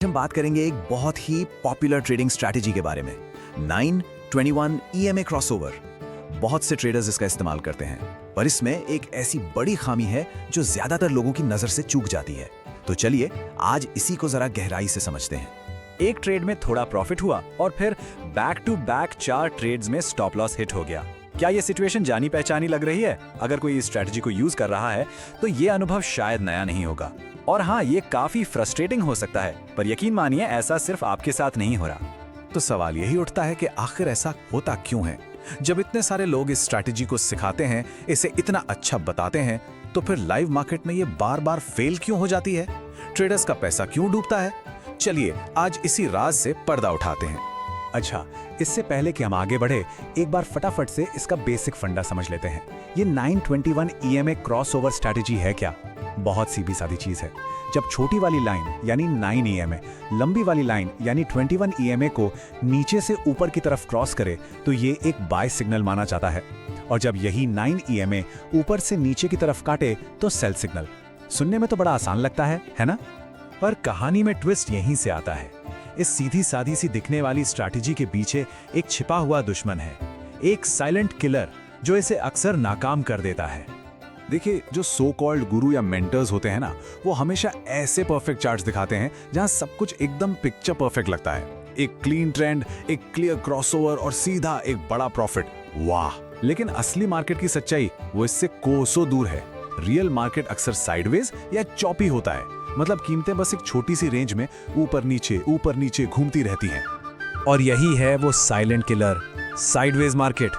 हम बात करेंगे एक बहुत ही पॉपुलर ट्रेडिंग स्ट्रैटेजी के बारे में 921 EMA क्रॉसओवर। बहुत से ट्रेडर्स इसका इस्तेमाल करते हैं, पर इसमें एक ऐसी बड़ी खामी है जो ज्यादातर लोगों की नजर से चूक जाती है। तो चलिए आज इसी को जरा गहराई से समझते हैं। एक ट्रेड में थोड़ा प्रॉफिट हुआ और फिर बैक टू बैक 4 ट्रेड्स में स्टॉप लॉस हिट हो गया। क्या ये सिचुएशन जानी पहचानी लग रही है? अगर कोई इस स्ट्रैटेजी को यूज कर रहा है तो ये अनुभव शायद नया नहीं होगा। और हाँ, ये काफी फ्रस्ट्रेटिंग हो सकता है, पर यकीन मानिए ऐसा सिर्फ आपके साथ नहीं हो रहा। तो सवाल यही उठता है कि आखिर ऐसा होता क्यों है? जब इतने सारे लोग इस स्ट्रैटेजी को सिखाते हैं, इसे इतना अच्छा बताते हैं, तो फिर लाइव मार्केट में ये बार बार फेल क्यों हो जाती है? ट्रेडर्स का पैसा क्यों डूबता है? चलिए आज इसी राज से पर्दा उठाते हैं। अच्छा, इससे पहले कि हम आगे बढ़े, एक बार फटाफट से इसका बेसिक फंडा समझ लेते हैं। ये 921 EMA क्रॉसओवर स्ट्रैटेजी है क्या? बहुत सीधी सादी चीज है। जब छोटी वाली लाइन यानी 9 EMA, लंबी वाली लाइन यानी 21 EMA को नीचे से ऊपर की तरफ क्रॉस करे तो ये एक बाय सिग्नल माना जाता है, और जब यही 9 EMA ऊपर से नीचे की तरफ काटे तो सेल सिग्नल। सुनने में तो बड़ा आसान लगता है ना? पर कहानी में ट्विस्ट यहीं से आता है। इस सीधी सादी सी दिखने वाली स्ट्रैटेजी के पीछे एक छिपा हुआ दुश्मन है, एक साइलेंट किलर जो इसे अक्सर नाकाम कर देता है। देखिए, जो सो कॉल्ड गुरु या मेंटर्स होते हैं ना, वो हमेशा ऐसे परफेक्ट चार्ट्स दिखाते हैं जहां सब कुछ एकदम पिक्चर परफेक्ट लगता है। एक क्लीन ट्रेंड, एक क्लियर क्रॉसओवर और सीधा एक बड़ा प्रॉफिट। वाह! लेकिन असली मार्केट की सच्चाई वो इससे कोसों दूर है। रियल मार्केट अक्सर साइडवेज या चॉपी होता है, मतलब कीमतें बस एक छोटी सी रेंज में ऊपर नीचे घूमती रहती हैं। और यही है वो साइलेंट किलर, साइडवेज मार्केट।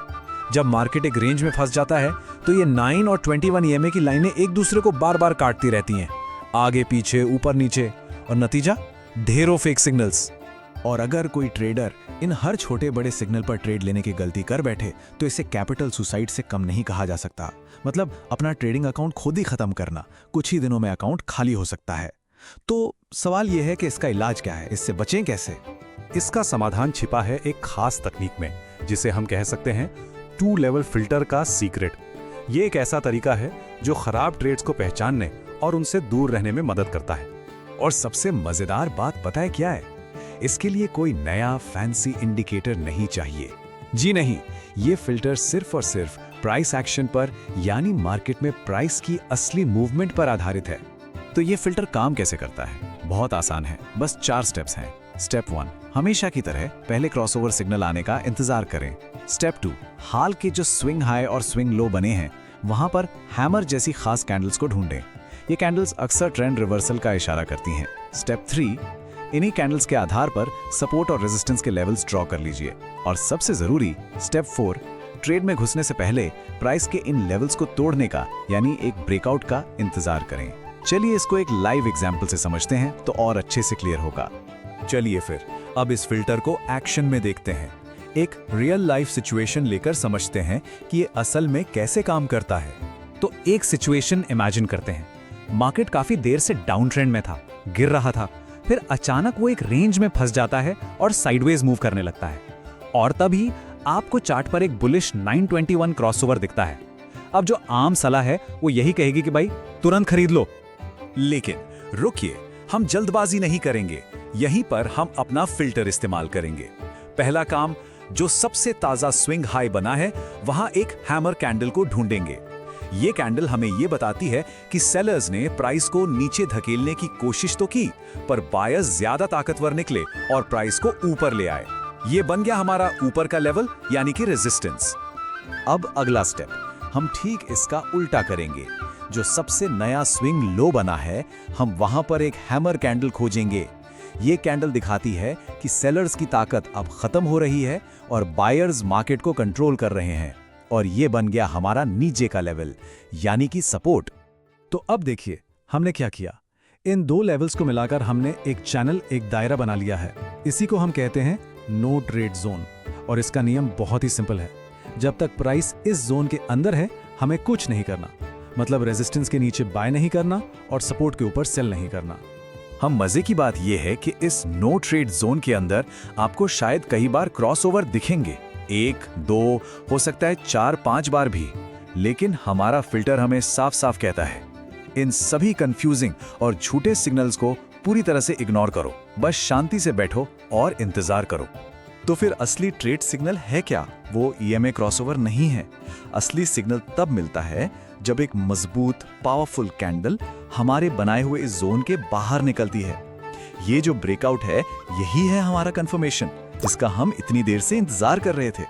जब मार्केट एक रेंज में फंस जाता है तो ये 9 और 21 EMA की लाइनें एक दूसरे को बार बार काटती रहती हैं, आगे पीछे ऊपर नीचे, और नतीजा ढेरों फेक सिग्नल्स। और अगर कोई ट्रेडर इन हर छोटे बड़े सिग्नल पर ट्रेड लेने की गलती कर बैठे तो इसे कैपिटल सुसाइड से कम नहीं कहा जा सकता। मतलब अपना ट्रेडिंग अकाउंट खुद ही खत्म करना, कुछ ही दिनों में अकाउंट खाली हो सकता है। तो सवाल यह है कि इसका इलाज क्या है, इससे बचें कैसे? इसका समाधान छिपा है एक खास तकनीक में, जिसे हम कह सकते हैं 2 लेवल फिल्टर का सीक्रेट। ये एक ऐसा तरीका है जो खराब ट्रेड्स को पहचानने और उनसे दूर रहने में मदद करता है। और सबसे मजेदार बात पता है क्या है? इसके लिए कोई नया फैंसी इंडिकेटर नहीं चाहिए। जी नहीं, ये फिल्टर सिर्फ और सिर्फ प्राइस एक्शन पर, यानी मार्केट में प्राइस की असली मूवमेंट पर आधारित है। तो ये फिल्टर काम कैसे करता है? बहुत आसान है, बस 4 स्टेप्स हैं। स्टेप 1, हमेशा की तरह पहले क्रॉसओवर सिग्नल आने का इंतजार करें। स्टेप 2, हाल के जो स्विंग हाई और स्विंग लो बने हैं वहां पर हैमर जैसी खास कैंडल्स को ढूंढें। ये कैंडल्स अक्सर ट्रेंड रिवर्सल का इशारा करती हैं। स्टेप 3, इन्हीं कैंडल्स के आधार पर सपोर्ट और रेजिस्टेंस के लेवल्स ड्रॉ कर लीजिए। और सबसे जरूरी स्टेप 4, ट्रेड में घुसने से पहले प्राइस के इन लेवल्स को तोड़ने का, यानी एक ब्रेकआउट का इंतजार करें। चलिए इसको एक लाइव एग्जाम्पल से समझते हैं तो और अच्छे से क्लियर होगा। चलिए फिर अब इस फिल्टर को एक्शन में देखते हैं। एक रियल लाइफ सिचुएशन लेकर समझते हैं कि ये असल में कैसे काम करता है। तो एक सिचुएशन इमेजिन करते हैं। मार्केट काफी देर से डाउन ट्रेंड में था, गिर रहा था, फिर अचानक वो एक रेंज में फंस जाता है और साइडवेज मूव करने लगता है। और तभी आपको चार्ट पर एक बुलिश 921 क्रॉसओवर दिखता है। अब जो आम सलाह है वो यही कहेगी कि भाई तुरंत खरीद लो। लेकिन रुकिए, हम जल्दबाजी नहीं करेंगे। यहीं पर हम अपना फिल्टर इस्तेमाल करेंगे। पहला काम, जो सबसे ताजा स्विंग हाई बना है वहां एक हैमर कैंडल को ढूंढेंगे। ये कैंडल हमें ये बताती है कि सेलर्स ने प्राइस को नीचे धकेलने की कोशिश तो की, पर बायर्स ज्यादा ताकतवर निकले और प्राइस को ऊपर ले आए। ये बन गया हमारा ऊपर का लेवल, यानी कि रेजिस्टेंस। अब अगला स्टेप, हम ठीक इसका उल्टा करेंगे। जो सबसे नया स्विंग लो बना है, हम वहां पर एक हैमर कैंडल खोजेंगे। ये कैंडल दिखाती है कि सेलर्स की ताकत अब खत्म हो रही है और बायर्स मार्केट को कंट्रोल कर रहे हैं, और ये बन गया हमारा नीचे का लेवल, यानी कि सपोर्ट। तो अब देखिए हमने क्या किया। इन 2 लेवल्स को मिलाकर हमने एक चैनल, एक दायरा बना लिया है। इसी को हम कहते हैं नो ट्रेड जोन। और इसका नियम बहुत ही सिंपल है। जब तक प्राइस इस जोन के अंदर है हमें कुछ नहीं करना, मतलब रेजिस्टेंस के नीचे बाय नहीं करना और सपोर्ट के ऊपर सेल नहीं करना। हम मजे की बात यह है कि इस नो ट्रेड जोन के अंदर आपको शायद कई बार क्रॉसओवर दिखेंगे, 1, 2, हो सकता है 4, 5 बार भी। लेकिन हमारा फिल्टर हमें साफ साफ कहता है, इन सभी कंफ्यूजिंग और झूठे सिग्नल्स को पूरी तरह से इग्नोर करो। बस शांति से बैठो और इंतजार करो। तो फिर असली ट्रेड सिग्नल है क्या? वो ईएमए क्रॉसओवर नहीं है। असली सिग्नल तब मिलता है जब एक मजबूत पावरफुल कैंडल हमारे बनाए हुए इस जोन के बाहर निकलती है। ये जो ब्रेकआउट है, यही है हमारा कंफर्मेशन, जिसका हम इतनी देर से इंतजार कर रहे थे।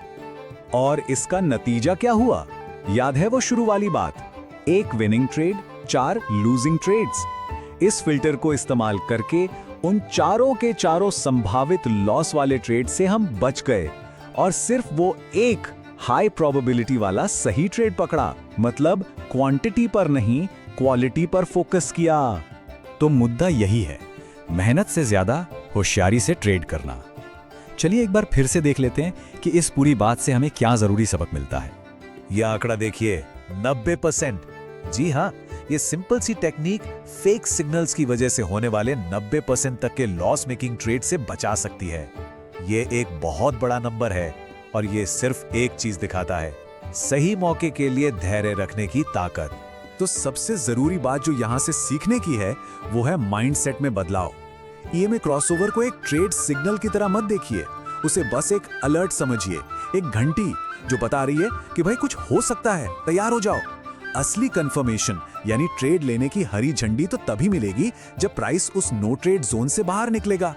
और इसका नतीजा क्या हुआ? याद है वो शुरू वाली बात, 1 विनिंग ट्रेड, 4 लूजिंग ट्रेड्स। इस फिल्टर को इस्तेमाल करके उन चारों के चारों संभावित लॉस वाले ट्रेड से हम बच गए और सिर्फ वो एक हाई प्रोबेबिलिटी वाला सही ट्रेड पकड़ा। मतलब क्वांटिटी पर नहीं, क्वालिटी पर फोकस किया। तो मुद्दा यही है, मेहनत से ज्यादा होशियारी से ट्रेड करना। चलिए एक बार फिर से देख लेते हैं कि इस पूरी बात से हमें क्या जरूरी सबक मिलता है। यह आंकड़ा देखिए, 90%। जी हाँ, ये सिंपल सी टेक्निक फेक सिग्नल्स की वजह से होने वाले 90% तक के लॉस मेकिंग ट्रेड से बचा सकती है। ये एक बहुत बड़ा नंबर है और ये सिर्फ एक चीज दिखाता है, सही मौके के लिए धैर्य रखने की ताकत। तो सबसे जरूरी बात जो यहाँ से सीखने की है वो है माइंडसेट में बदलाव। ईएमए क्रॉसओवर को एक ट्रेड सिग्नल की तरह मत देखिए, उसे बस एक अलर्ट समझिए, एक घंटी जो बता रही है कि भाई कुछ हो सकता है, तैयार हो जाओ। असली कंफर्मेशन यानी ट्रेड लेने की हरी झंडी तो तभी मिलेगी जब प्राइस उस नो ट्रेड जोन से बाहर निकलेगा।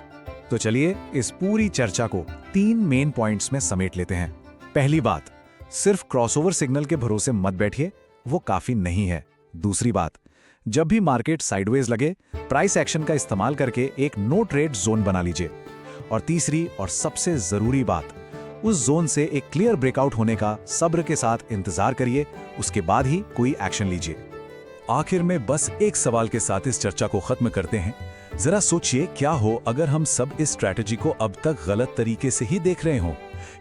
तो चलिए इस पूरी चर्चा को 3 मेन पॉइंट्स में समेट लेते हैं। पहली बात, सिर्फ क्रॉसओवर सिग्नल के भरोसे मत बैठिए, वो काफी नहीं है। दूसरी बात, जब भी मार्केट साइडवेज लगे, प्राइस एक्शन का इस्तेमाल करके एक नो ट्रेड जोन बना लीजिए। और तीसरी और सबसे जरूरी बात, उस जोन से एक क्लियर ब्रेकआउट होने का सब्र के साथ इंतजार करिए, उसके बाद ही कोई एक्शन लीजिए। आखिर में बस एक सवाल के साथ इस चर्चा को खत्म करते हैं। जरा सोचिए, क्या हो अगर हम सब इस स्ट्रैटेजी को अब तक गलत तरीके से ही देख रहे हों?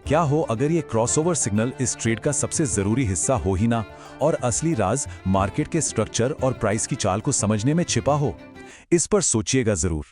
क्या हो अगर ये क्रॉसओवर सिग्नल इस ट्रेड का सबसे जरूरी हिस्सा हो ही ना, और असली राज मार्केट के स्ट्रक्चर और प्राइस की चाल को समझने में छिपा हो? इस पर सोचिएगा जरूर।